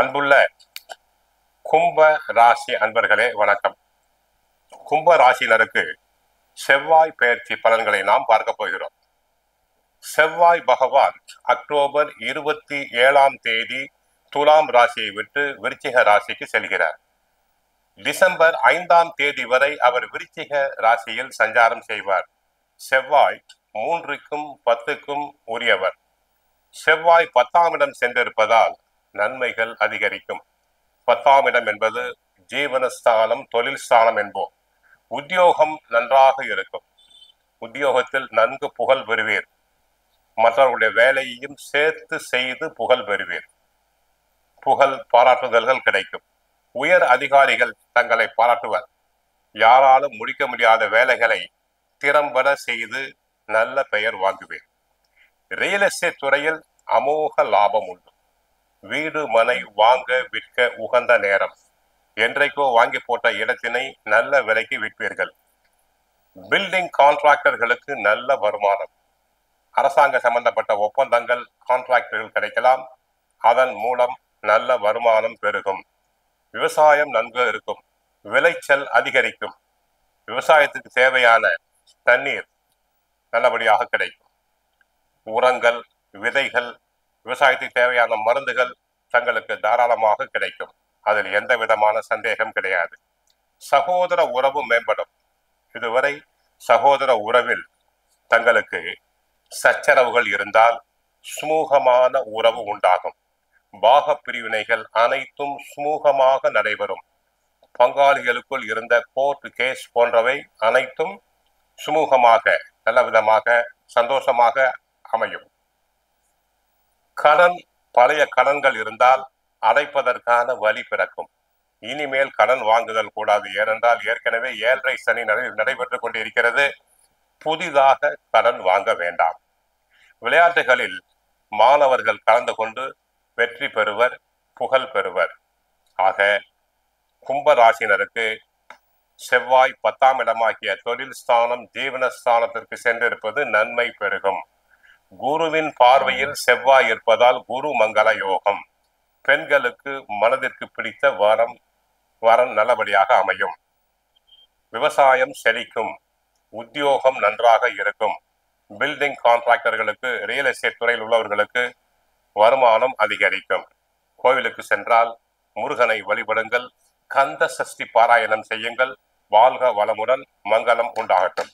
அன்புள்ள கும்ப ராசி அன்பர்களே வணக்கம். கும்ப ராசியினருக்கு செவ்வாய் பெயர்ச்சி பலன்களை நாம் பார்க்க போகிறோம். செவ்வாய் பகவான் அக்டோபர் 27 துலாம் ராசியை விட்டு விருச்சிக ராசிக்கு செல்கிறார். டிசம்பர் 5 வரை அவர் விருச்சிக ராசியில் சஞ்சாரம் செய்வார். செவ்வாய் 3க்கும் 10க்கும் உரியவர். செவ்வாய் 10ஆம் இடம் சென்றிருப்பதால் நன்மைகள் அதிகரிக்கும். 10ஆம் இடம் என்பது ஜீவனஸ்தானம், தொழில் ஸ்தானம் என்போம். உத்தியோகம் நன்றாக இருக்கும். உத்தியோகத்தில் நன்கு புகழ் பெறுவீர். மற்றவர்களுடைய வேலையையும் சேர்த்து செய்து புகழ் பெறுவீர். புகழ் பாராட்டுதல்கள் கிடைக்கும். உயர் அதிகாரிகள் தங்களை பாராட்டுவர். யாராலும் முடிக்க முடியாத வேலைகளை திறம்பட செய்து நல்ல பெயர் வாங்குவீர். ரியல் எஸ்டேட் துறையில் அமோக லாபம் உண்டு. வீடு மனை வாங்க விற்க உகந்த நேரம். என்றைக்கோ வாங்கி போட்ட இடத்தினை நல்ல விலைக்கு விற்பீர்கள். பில்டிங் கான்ட்ராக்டர்களுக்கு நல்ல வருமானம். அரசாங்க சம்பந்தப்பட்ட ஒப்பந்தங்கள், கான்ட்ராக்டர்கள் கிடைக்கலாம். அதன் மூலம் நல்ல வருமானம் பெருகும். விவசாயம் நன்கு இருக்கும். விளைச்சல் அதிகரிக்கும். விவசாயத்துக்கு தேவையான தண்ணீர் நல்லபடியாக கிடைக்கும். உரங்கள், விதைகள், விவசாயத்துக்கு தேவையான மருந்துகள் தங்களுக்கு தாராளமாக கிடைக்கும். அதில் எந்த விதமான சந்தேகம் கிடையாது. சகோதர உறவு மேம்படும். இதுவரை சகோதர உறவில் தங்களுக்கு சச்சரவுகள் இருந்தால் சுமூகமான உறவு உண்டாகும். பாக பிரிவினைகள் அனைத்தும் சுமூகமாக நடைபெறும். பங்காளிகளுக்குள் இருந்த கோர்ட் கேஸ் போன்றவை அனைத்தும் சுமூகமாக, நல்ல விதமாக, சந்தோஷமாக அமையும். கடன், பழைய கடன்கள் இருந்தால் அடைப்பதற்கான வழி பிறக்கும். இனிமேல் கடன் வாங்குதல் கூடாது. ஏனென்றால் ஏற்கனவே 7.5 சனி நடைபெற்றுக் கொண்டிருக்கிறது. புதிதாக கடன் வாங்க வேண்டாம். விளையாட்டுகளில் மாணவர்கள் கலந்து கொண்டு வெற்றி பெறுவர், புகழ் பெறுவர். ஆக கும்பராசினருக்கு செவ்வாய் 10ஆம் இடமாகிய தொழில் ஸ்தானம், ஜீவனஸ்தானத்திற்கு சென்றிருப்பது நன்மை பெருகும். குருவின் பார்வையில் செவ்வாய் இருப்பதால் குரு மங்கள யோகம். பெண்களுக்கு மனதிற்கு பிடித்த வரன் நல்லபடியாக அமையும். விவசாயம் செழிக்கும். உத்தியோகம் நன்றாக இருக்கும். பில்டிங் கான்ட்ராக்டர்களுக்கு, ரியல் எஸ்டேட் துறையில் உள்ளவர்களுக்கு வருமானம் அதிகரிக்கும். கோவிலுக்கு சென்றால் முருகனை வழிபடுங்கள். கந்த சஷ்டி பாராயணம் செய்யுங்கள். வாழ்க வளமுடன். மங்களம் உண்டாகட்டும்.